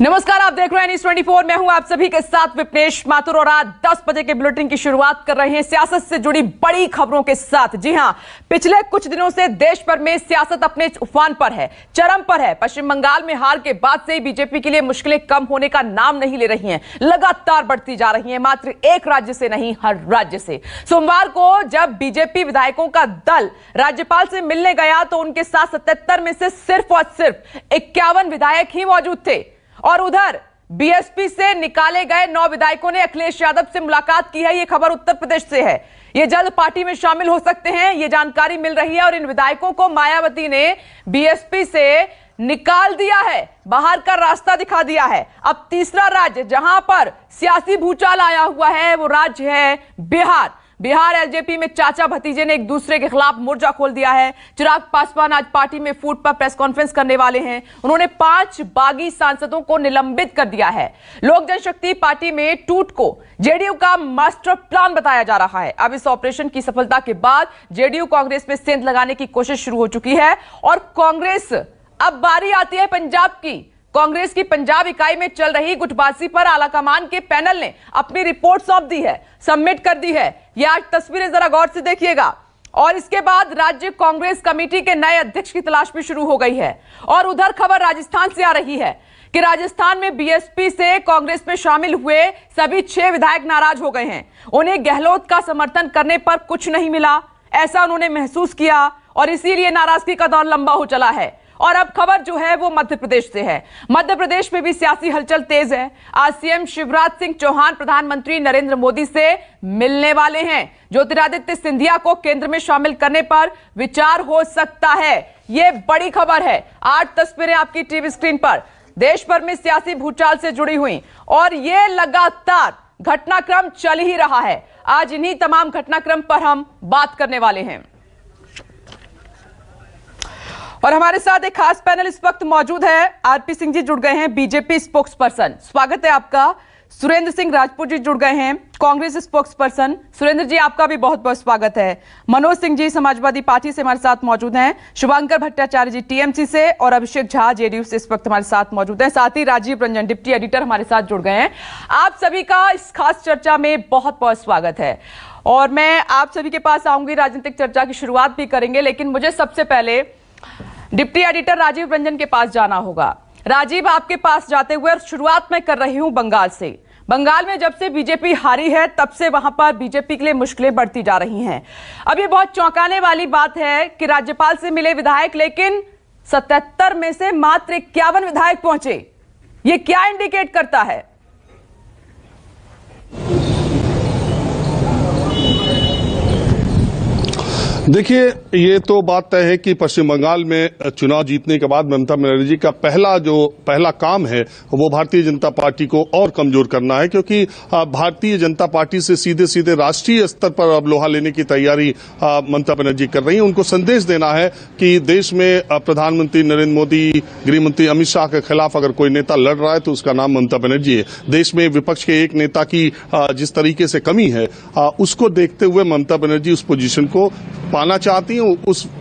नमस्कार, आप देख रहे हैं न्यूज़ 24। मैं हूं आप सभी के साथ विपनेश माथुर और आज 10 बजे के बुलेटिन की शुरुआत कर रहे हैं सियासत से जुड़ी बड़ी खबरों के साथ। जी हां, पिछले कुछ दिनों से देश भर में सियासत अपने उफान पर है, चरम पर है। पश्चिम बंगाल में हार के बाद से ही बीजेपी के लिए मुश्किलें कम होने का नाम नहीं ले रही हैं, लगातार बढ़ती जा रही हैं, मात्र एक राज्य से नहीं, हर राज्य से। सोमवार को जब बीजेपी विधायकों का दल राज्यपाल से मिलने गया तो उनके साथ 77 में से सिर्फ और सिर्फ 51 विधायक ही मौजूद थे और उधर बीएसपी से निकाले गए 9 विधायकों ने अखिलेश यादव से मुलाकात की है। यह खबर उत्तर प्रदेश से है। ये जल्द पार्टी में शामिल हो सकते हैं, यह जानकारी मिल रही है और इन विधायकों को मायावती ने बीएसपी से निकाल दिया है, बाहर का रास्ता दिखा दिया है। अब तीसरा राज्य जहां पर सियासी भूचाल आया हुआ है वो राज्य है बिहार। बिहार एलजेपी में चाचा भतीजे ने एक दूसरे के खिलाफ मोर्चा खोल दिया है। चिराग पासवान आज पार्टी में फूट पर प्रेस कॉन्फ्रेंस करने वाले हैं। उन्होंने 5 बागी सांसदों को निलंबित कर दिया है। लोक जनशक्ति पार्टी में टूट को जेडीयू का मास्टर प्लान बताया जा रहा है। अब इस ऑपरेशन की सफलता के बाद जेडीयू कांग्रेस में सेंध लगाने की कोशिश शुरू हो चुकी है और कांग्रेस, अब बारी आती है पंजाब की। कांग्रेस की पंजाब इकाई में चल रही गुटबाजी पर आलाकमान के पैनल ने अपनी रिपोर्ट सौंप दी है, सबमिट कर दी है। यह आज तस्वीरें जरा गौर से देखिएगा। और इसके बाद राज्य कांग्रेस कमेटी के नए अध्यक्ष की तलाश भी शुरू हो गई है। और उधर खबर राजस्थान से आ रही है कि राजस्थान में बीएसपी से कांग्रेस में शामिल हुए सभी 6 विधायक नाराज हो गए हैं। उन्हें गहलोत का समर्थन करने पर कुछ नहीं मिला, ऐसा उन्होंने महसूस किया और इसीलिए नाराजगी का दौर लंबा हो चला है। और अब खबर जो है वो मध्य प्रदेश से है। मध्य प्रदेश में भी सियासी हलचल तेज है। आज सीएम शिवराज सिंह चौहान प्रधानमंत्री नरेंद्र मोदी से मिलने वाले हैं। ज्योतिरादित्य सिंधिया को केंद्र में शामिल करने पर विचार हो सकता है। यह बड़ी खबर है। 8 तस्वीरें आपकी टीवी स्क्रीन पर देश भर में सियासी भूचाल से जुड़ी हुई और यह लगातार घटनाक्रम चल ही रहा है। आज इन्हीं तमाम घटनाक्रम पर हम बात करने वाले हैं और हमारे साथ एक खास पैनल इस वक्त मौजूद है। आरपी सिंह जी जुड़ गए हैं, बीजेपी स्पोक्स पर्सन, स्वागत है आपका। सुरेंद्र सिंह राजपूत जी जुड़ गए हैं, कांग्रेस स्पोक्स पर्सन। सुरेंद्र जी, आपका भी बहुत बहुत स्वागत है। मनोज सिंह जी समाजवादी पार्टी से हमारे साथ मौजूद हैं, शुभांकर भट्टाचार्य जी टीएमसी से और अभिषेक झा जेडीयू से इस वक्त हमारे साथ मौजूद हैं। साथ ही राजीव रंजन डिप्टी एडिटर हमारे साथ जुड़ गए हैं। आप सभी का इस खास चर्चा में बहुत बहुत स्वागत है और मैं आप सभी के पास आऊंगी, राजनीतिक चर्चा की शुरुआत भी करेंगे, लेकिन मुझे सबसे पहले डिप्टी एडिटर राजीव रंजन के पास जाना होगा। राजीव, आपके पास जाते हुए शुरुआत मैं कर रही हूं बंगाल से। बंगाल में जब से बीजेपी हारी है तब से वहां पर बीजेपी के लिए मुश्किलें बढ़ती जा रही हैं। अब ये बहुत चौंकाने वाली बात है कि राज्यपाल से मिले विधायक, लेकिन 77 में से मात्र 51 विधायक पहुंचे। ये क्या इंडिकेट करता है? देखिए, ये तो बात तय है कि पश्चिम बंगाल में चुनाव जीतने के बाद ममता बनर्जी का पहला काम है वो भारतीय जनता पार्टी को और कमजोर करना है, क्योंकि भारतीय जनता पार्टी से सीधे सीधे राष्ट्रीय स्तर पर अब लोहा लेने की तैयारी ममता बनर्जी कर रही है। उनको संदेश देना है कि देश में प्रधानमंत्री नरेंद्र मोदी, गृहमंत्री अमित शाह के खिलाफ अगर कोई नेता लड़ रहा है तो उसका नाम ममता बनर्जी है। देश में विपक्ष के एक नेता की जिस तरीके से कमी है उसको देखते हुए ममता बनर्जी उस पोजीशन को पाना चाहती हैं,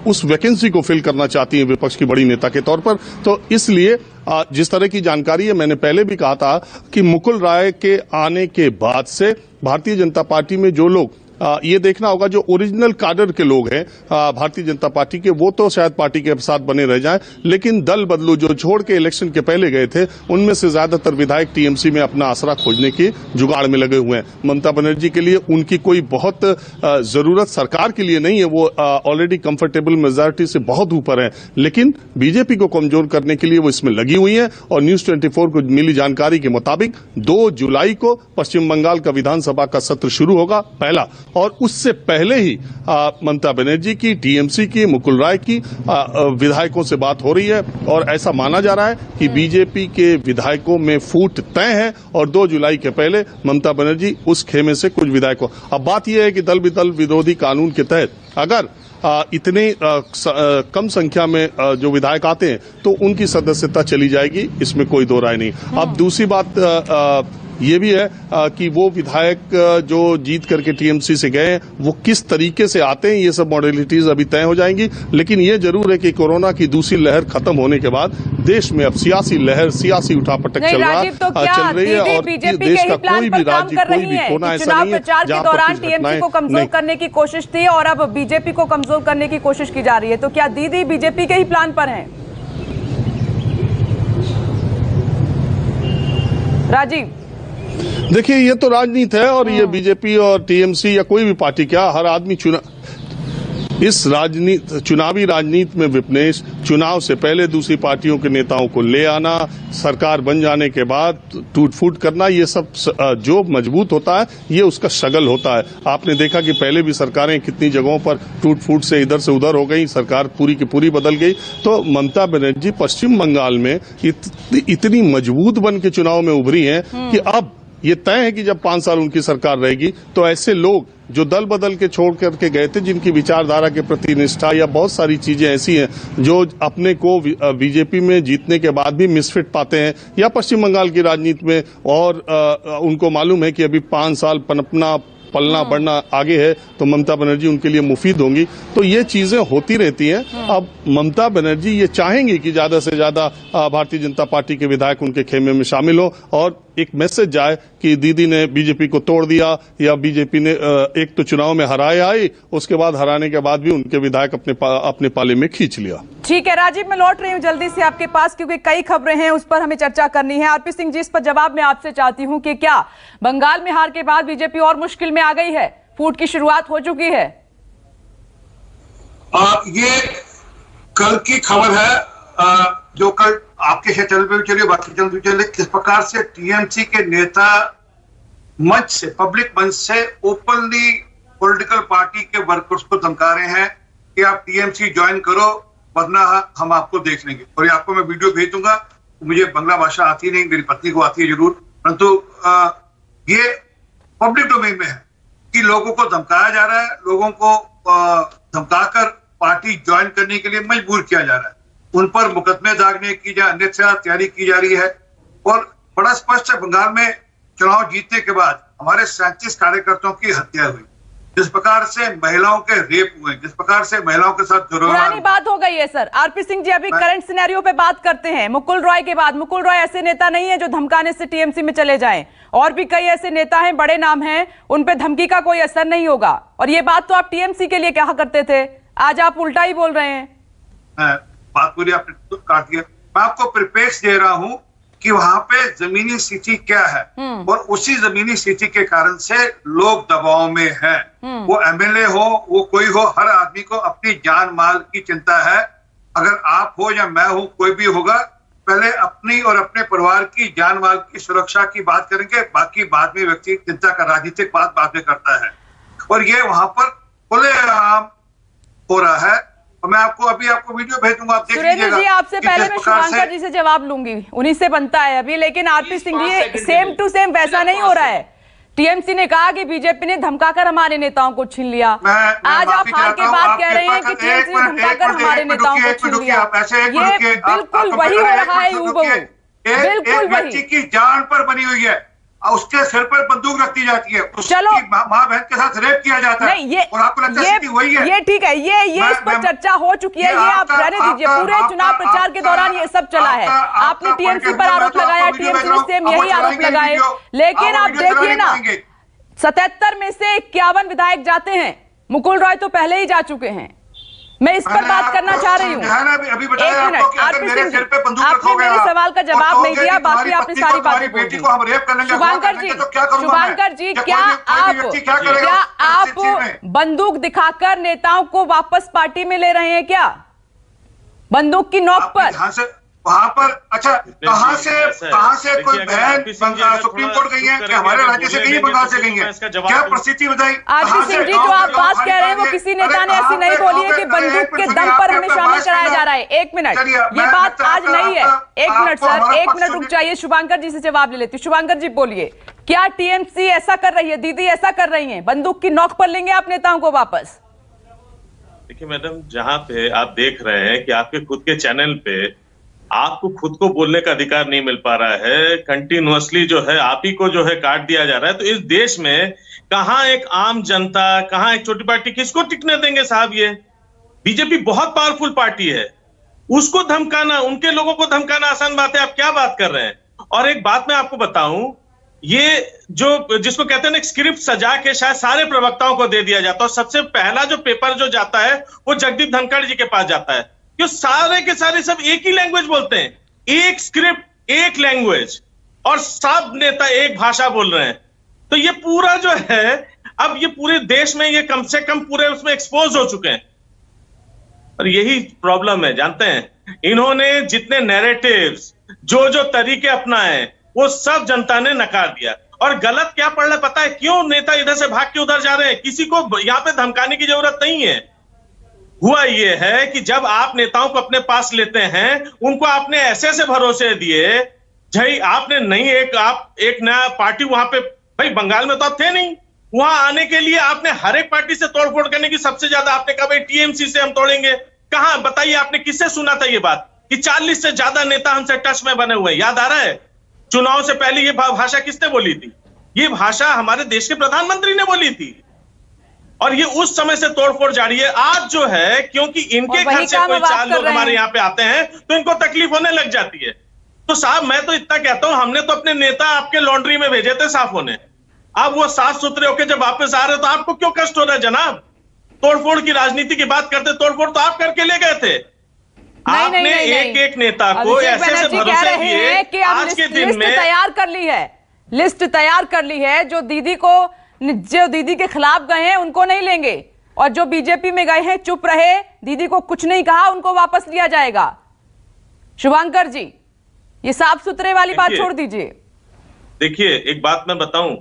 उस वैकेंसी को फिल करना चाहती हैं विपक्ष की बड़ी नेता के तौर पर। तो इसलिए जिस तरह की जानकारी है, मैंने पहले भी कहा था कि मुकुल राय के आने के बाद से भारतीय जनता पार्टी में जो लोग ये देखना होगा, जो ओरिजिनल काडर के लोग हैं भारतीय जनता पार्टी के, वो तो शायद पार्टी के साथ बने रह जाएं, लेकिन दल बदलू जो छोड़ के इलेक्शन के पहले गए थे उनमें से ज्यादातर विधायक टीएमसी में अपना आसरा खोजने की जुगाड़ में लगे हुए हैं। ममता बनर्जी के लिए उनकी कोई बहुत जरूरत सरकार के लिए नहीं है, वो ऑलरेडी कंफर्टेबल मेजॉरिटी से बहुत ऊपर है, लेकिन बीजेपी को कमजोर करने के लिए वो इसमें लगी हुई है। और न्यूज 24 को मिली जानकारी के मुताबिक 2 जुलाई को पश्चिम बंगाल का विधानसभा का सत्र शुरू होगा पहला, और उससे पहले ही ममता बनर्जी की, टीएमसी की, मुकुल राय की विधायकों से बात हो रही है और ऐसा माना जा रहा है कि बीजेपी के विधायकों में फूट तय है और 2 जुलाई के पहले ममता बनर्जी उस खेमे से कुछ विधायकों। अब बात यह है कि दल विदल विरोधी कानून के तहत अगर इतने कम संख्या में जो विधायक आते हैं तो उनकी सदस्यता चली जाएगी, इसमें कोई दो राय नहीं। अब दूसरी बात ये भी है कि वो विधायक जो जीत करके टीएमसी से गए वो किस तरीके से आते हैं, ये सब मॉडलिटीज अभी तय हो जाएंगी। लेकिन ये जरूर है कि कोरोना की दूसरी लहर खत्म होने के बाद देश में अब सियासी लहर, सियासी उठापटक चल रही है और देश का कोई भी राज्य, कोई भी कोना ऐसा नहीं है प्रचार के दौरान टीएमसी को कमजोर करने की कोशिश थी और अब बीजेपी को कमजोर करने की कोशिश की जा रही है। तो क्या दीदी बीजेपी के ही प्लान पर हैं? राजीव, देखिए ये तो राजनीति है और ये बीजेपी और टीएमसी या कोई भी पार्टी, क्या हर आदमी इस चुनावी राजनीति में विपनेश, चुनाव से पहले दूसरी पार्टियों के नेताओं को ले आना, सरकार बन जाने के बाद टूट फूट करना, ये सब जो मजबूत होता है ये उसका शगल होता है। आपने देखा कि पहले भी सरकारें कितनी जगहों पर टूट फूट से इधर से उधर हो गई, सरकार पूरी की पूरी बदल गई। तो ममता बनर्जी पश्चिम बंगाल में इतनी मजबूत बन के चुनाव में उभरी हैं कि अब ये तय है कि जब 5 साल उनकी सरकार रहेगी तो ऐसे लोग जो दल बदल के छोड़ करके गए थे, जिनकी विचारधारा के प्रति निष्ठा या बहुत सारी चीजें ऐसी हैं जो अपने को बीजेपी में जीतने के बाद भी मिसफिट पाते हैं या पश्चिम बंगाल की राजनीति में, और उनको मालूम है कि अभी 5 साल पनपना पलना बढ़ना आगे है तो ममता बनर्जी उनके लिए मुफीद होंगी। तो ये चीजें होती रहती हैं। अब ममता बनर्जी ये चाहेंगी कि ज्यादा से ज्यादा भारतीय जनता पार्टी के विधायक उनके खेमे में शामिल हो और एक मैसेज जाए कि दीदी ने बीजेपी को तोड़ दिया या बीजेपी ने एक तो चुनाव में हराए आई, उसके बाद हराने के बाद भी उनके विधायक अपने पाले में खींच लिया। ठीक है राजीव, मैं लौट रही हूँ जल्दी से आपके पास क्योंकि कई खबरें हैं उस पर हमें चर्चा करनी है। आरपी सिंह जी, इस पर जवाब मैं आपसे चाहती हूँ कि क्या बंगाल में हार के बाद बीजेपी और मुश्किल में आ गई है, फूट की शुरुआत हो चुकी है? ये कल की खबर है जो कल आपके चैनल पे भी चलिए, बाकी चैनल पे चलिए, किस प्रकार से टीएमसी के नेता मंच से, पब्लिक मंच से ओपनली पॉलिटिकल पार्टी के वर्कर्स को धमका रहे हैं कि आप टीएमसी ज्वाइन करो वरना हम आपको देख लेंगे। और ये आपको मैं वीडियो भेज दूंगा। मुझे बंगला भाषा आती नहीं, मेरी पत्नी को आती है जरूर, परंतु ये पब्लिक डोमेन में है कि लोगों को धमकाया जा रहा है, लोगों को धमकाकर पार्टी ज्वाइन करने के लिए मजबूर किया जा रहा है, उन पर मुकदमे दागने की या अन्यथा तैयारी की जा रही है। और बड़ा स्पष्ट है, बंगाल में चुनाव जीतने के बाद हमारे 37 कार्यकर्ताओं की हत्या हुई, जिस प्रकार से महिलाओं के रेप हुए, जिस प्रकार से महिलाओं के साथ पुरानी बात हो गई है सर। आरपी सिंह जी, अभी करंट सिनेरियो पे बात करते हैं। मुकुल रॉय के बाद, मुकुल रॉय ऐसे नेता नहीं है जो धमकाने से टीएमसी में चले जाएं, और भी कई ऐसे नेता हैं, बड़े नाम हैं, उन पे धमकी का कोई असर नहीं होगा। और ये बात तो आप टीएमसी के लिए कहा करते थे, आज आप उल्टा ही बोल रहे हैं। बात पूरी आपने काट दिया। मैं आपको परिपेक्ष दे रहा हूं कि वहां पे जमीनी स्थिति क्या है, और उसी जमीनी स्थिति के कारण से लोग दबाव में हैं। वो एमएलए हो, वो कोई हो, हर आदमी को अपनी जान माल की चिंता है। अगर आप हो या मैं हूं, कोई भी होगा, पहले अपनी और अपने परिवार की जान माल की सुरक्षा की बात करेंगे, बाकी बाद में व्यक्ति चिंता का राजनीतिक बात बाद में करता है। और ये वहां पर खुलेआम हो रहा है। और मैं आपको वीडियो भेज दूंगा, आप देख लीजिएगा। सुरेंद्र जी, आपसे पहले मैं शुभांकर जी से जवाब लूंगी, उन्हीं से बनता है अभी। लेकिन RP Singh ji, same to same वैसा नहीं हो रहा है। टीएमसी ने कहा कि बीजेपी ने धमकाकर हमारे नेताओं को छीन लिया। आज आप हार के बाद कह रहे हैं कि टीएमसी ने धमकाकर हमारे नेताओं को छीन लिया। ये बिल्कुल वही हो रहा है, यूबहू बिल्कुल वही। की जान पर बनी हुई है, उसके सिर पर बंदूक रखी जाती है, चलो माँ बहन के साथ रेप किया जाता है। नहीं, और आपको लगता है वही है? ये ठीक है, ये इस पर चर्चा हो चुकी है, ये आप रहने दीजिए। पूरे चुनाव प्रचार के दौरान ये सब चला है। आपने टीएमसी पर आरोप लगाया, टीएमसी ने सेम यही आरोप लगाए। लेकिन आप देखिए ना, 77 में से 51 विधायक जाते हैं। मुकुल रॉय तो पहले ही जा चुके हैं। मैं इस पर बात करना चाह रही हूँ। एक मिनट, आरपी सिंह जी, आपने मेरे सवाल का जवाब नहीं दिया, बाकी आपने सारी बातें बोल दी। शुभांकर जी, क्या आप बंदूक दिखाकर नेताओं को वापस पार्टी में ले रहे हैं क्या, बंदूक की नोक पर? वहां पर अच्छा, कहां से कोई बहन सुप्रीम कोर्ट गई है कि हमारे राज्य से गई है, बंगाल से गई है? क्या परिस्थिति बताई? आरपी सिंह जी, जो आप बात कह रहे हैं वो किसी नेता ने ऐसी नहीं बोली है कि बंदूक के दम पर हमें शामिल कराया जा रहा है। एक मिनट, ये बात आज नहीं है। एक मिनट सर, एक मिनट रुक जाइए। शुभांकर जी से जवाब ले लेती हूँ। शुभांकर जी बोलिए, क्या टीएमसी ऐसा कर रही है, दीदी ऐसा कर रही है, बंदूक की नोक पर लेंगे आप नेताओं को वापस? देखिए मैडम, जहां पे आप देख रहे हैं कि आपके खुद के चैनल पे आपको खुद को बोलने का अधिकार नहीं मिल पा रहा है, कंटिन्यूअसली जो है आप ही को जो है काट दिया जा रहा है, तो इस देश में कहां एक आम जनता, कहां एक छोटी पार्टी, किसको टिकने देंगे साहब? ये बीजेपी बहुत पावरफुल पार्टी है, उसको धमकाना, उनके लोगों को धमकाना आसान बात है। आप क्या बात कर रहे हैं? और एक बात मैं आपको बताऊं, ये जो जिसको कहते हैं ना स्क्रिप्ट सजा के शायद सारे प्रवक्ताओं को दे दिया जाता है, और सबसे पहला जो पेपर जो जाता है वो जगदीप धनखड़ जी के पास जाता है, क्यों सारे के सारे सब एक ही लैंग्वेज बोलते हैं, एक स्क्रिप्ट, एक लैंग्वेज, और सब नेता एक भाषा बोल रहे हैं। तो ये पूरा जो है, अब ये पूरे देश में ये कम से कम पूरे उसमें एक्सपोज हो चुके हैं। और यही प्रॉब्लम है, जानते हैं, इन्होंने जितने नैरेटिव्स, जो तरीके अपनाए, वो सब जनता ने नकार दिया। और गलत क्या पड़ रहा है पता है? क्यों नेता इधर से भाग के उधर जा रहे हैं? किसी को यहां पे धमकाने की जरूरत नहीं है। हुआ ये है कि जब आप नेताओं को अपने पास लेते हैं, उनको आपने ऐसे ऐसे भरोसे दिए, भाई आपने नहीं, एक नया पार्टी वहां पे, भाई बंगाल में तो आप थे नहीं, वहां आने के लिए आपने हर एक पार्टी से तोड़फोड़ करने की, सबसे ज्यादा आपने कहा भाई टीएमसी से हम तोड़ेंगे। कहां बताइए, आपने किससे सुना था ये बात कि 40 से ज्यादा नेता हमसे टच में बने हुए हैं? याद आ रहा है? चुनाव से पहले ये भाषा किसने बोली थी? ये भाषा हमारे देश के प्रधानमंत्री ने बोली थी, और ये उस समय से तोड़फोड़ जारी है। आज जो है, क्योंकि इनके घर से कोई 4 लोग हमारे यहाँ पे आते हैं तो इनको तकलीफ होने लग जाती है। तो साहब मैं तो इतना कहता हूं, हमने तो अपने नेता आपके लॉन्ड्री में भेजे थे साफ होने, अब वो साफ सुथरे होके जब वापस आ रहे तो आपको क्यों कष्ट हो रहा है जनाब? तोड़फोड़ की राजनीति की बात करते, तोड़फोड़ तो आप करके ले गए थे। आपने एक नेता को ऐसे ऐसे भरोसे दिए कि आज के दिन में तैयार कर ली है, लिस्ट तैयार कर ली है, जो दीदी के खिलाफ गए हैं उनको नहीं लेंगे, और जो बीजेपी में गए हैं चुप रहे, दीदी को कुछ नहीं कहा, उनको वापस लिया जाएगा। शुभंकर जी, ये साफ सुथरे वाली बात छोड़ दीजिए। देखिए एक बात मैं बताऊं,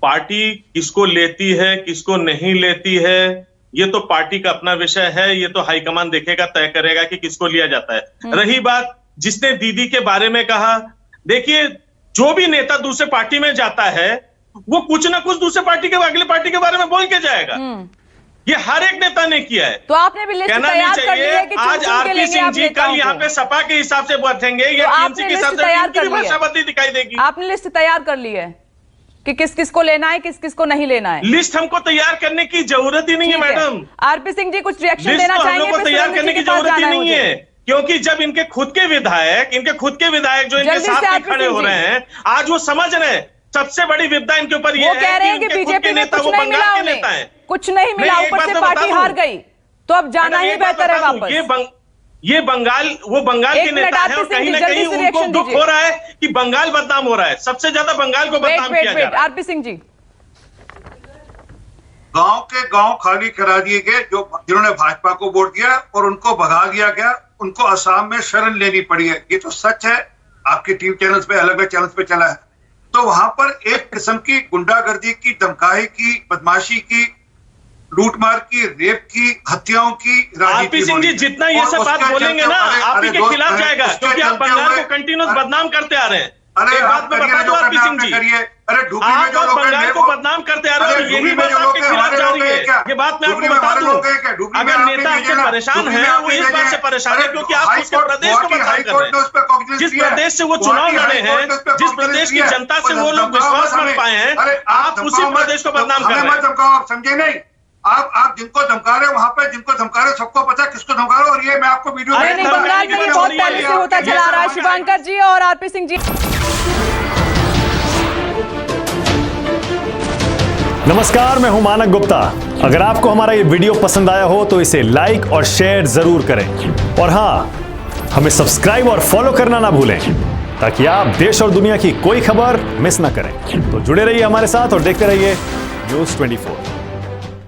पार्टी किसको लेती है किसको नहीं लेती है, ये तो पार्टी का अपना विषय है, ये तो हाईकमान देखेगा, तय करेगा कि किसको लिया जाता है। रही बात जिसने दीदी के बारे में कहा, देखिए जो भी नेता दूसरे पार्टी में जाता है वो कुछ ना कुछ दूसरे पार्टी के, अगले पार्टी के बारे में बोल के जाएगा। ये हर एक नेता ने किया है। तो आपने भी लिस्ट तैयार कर ली है कि आज आरपी सिंह जी कल यहाँ पे सपा के हिसाब से बैठेंगे, ये टीएमसी के हिसाब से इनकी भाषा बदली दिखाई देगी। आपने लिस्ट तैयार कर ली है कि किस किस को लेना है, किस किस को नहीं लेना है? लिस्ट हमको तैयार करने की जरूरत ही नहीं है मैडम। आरपी सिंह जी कुछ रिएक्शन देना चाहेंगे? लिस्ट को तैयार करने की जरूरत ही नहीं है, क्योंकि जब इनके खुद के विधायक जो इनके साथ में खड़े हो रहे हैं, आज वो समझ रहे हैं सबसे बड़ी विपदा इनके ऊपर ये है कि इनके बीजेपी में नेता कुछ वो नहीं मिला, बंगाल के नेता है, कुछ नहीं मिला, ऊपर से पार्टी हार गई, तो अब जाना ही बेहतर है वापस। ये वो बंगाल के नेता है, और कहीं ना कहीं उनको दुख हो रहा है कि बंगाल बदनाम हो रहा है, सबसे ज्यादा बंगाल को बदनाम किया जा रहा है। आरपी सिंह जी, गांव के गांव खाली करा दिए गए, जिन्होंने भाजपा को वोट दिया, और उनको भगा दिया गया, उनको असम में शरण लेनी पड़ी है। ये तो सच है, आपके टीवी चैनल्स पे, अलग अलग चैनल्स पे चला है। तो वहां पर एक किस्म की गुंडागर्दी की, धमकाई की, बदमाशी की, लूटमार की, रेप की, हत्याओं की आरपी सिंह जी जितना ये सब बात बोलेंगे ना, आप ही के खिलाफ जाएगा, क्योंकि आप बंगाल को कंटिन्यूस बदनाम करते आ रहे हैं। एक बात मैं बता दूं आरपी सिंह जी, आप बंगाल को बदनाम करते आ रहे हो, यही बात आपके खिलाफ जा रही है। ये बात मैं आपको बता दूं, अगर नेता आपसे परेशान है, वो इस बात से परेशान है क्योंकि आप उसके प्रदेश को बदनाम कर रहे हैं। जिस प्रदेश से वो चुनाव लड़े हैं, जिस प्रदेश की जनता से वो लोग विश्वास कर पाए हैं, आप उसी प्रदेश को बदनाम कर रहे हैं। आप समझे नहीं? आप जिनको धमका रहे हो, वहां पे जिनको धमका रहे हो, सबको पता है किसको धमका रहे हो, और ये मैं आपको वीडियो बंगाल में बहुत पहले से होता चला रहा है। शुभंकर जी और आरपी सिंह जी, नमस्कार, मैं हूं मानक गुप्ता। अगर आपको हमारा ये वीडियो पसंद आया हो तो इसे लाइक और शेयर जरूर करें, और हां, हमें सब्सक्राइब और फॉलो करना ना भूलें, ताकि आप देश और दुनिया की कोई खबर मिस ना करें। तो जुड़े रहिए हमारे साथ और देखते रहिए न्यूज़ 24।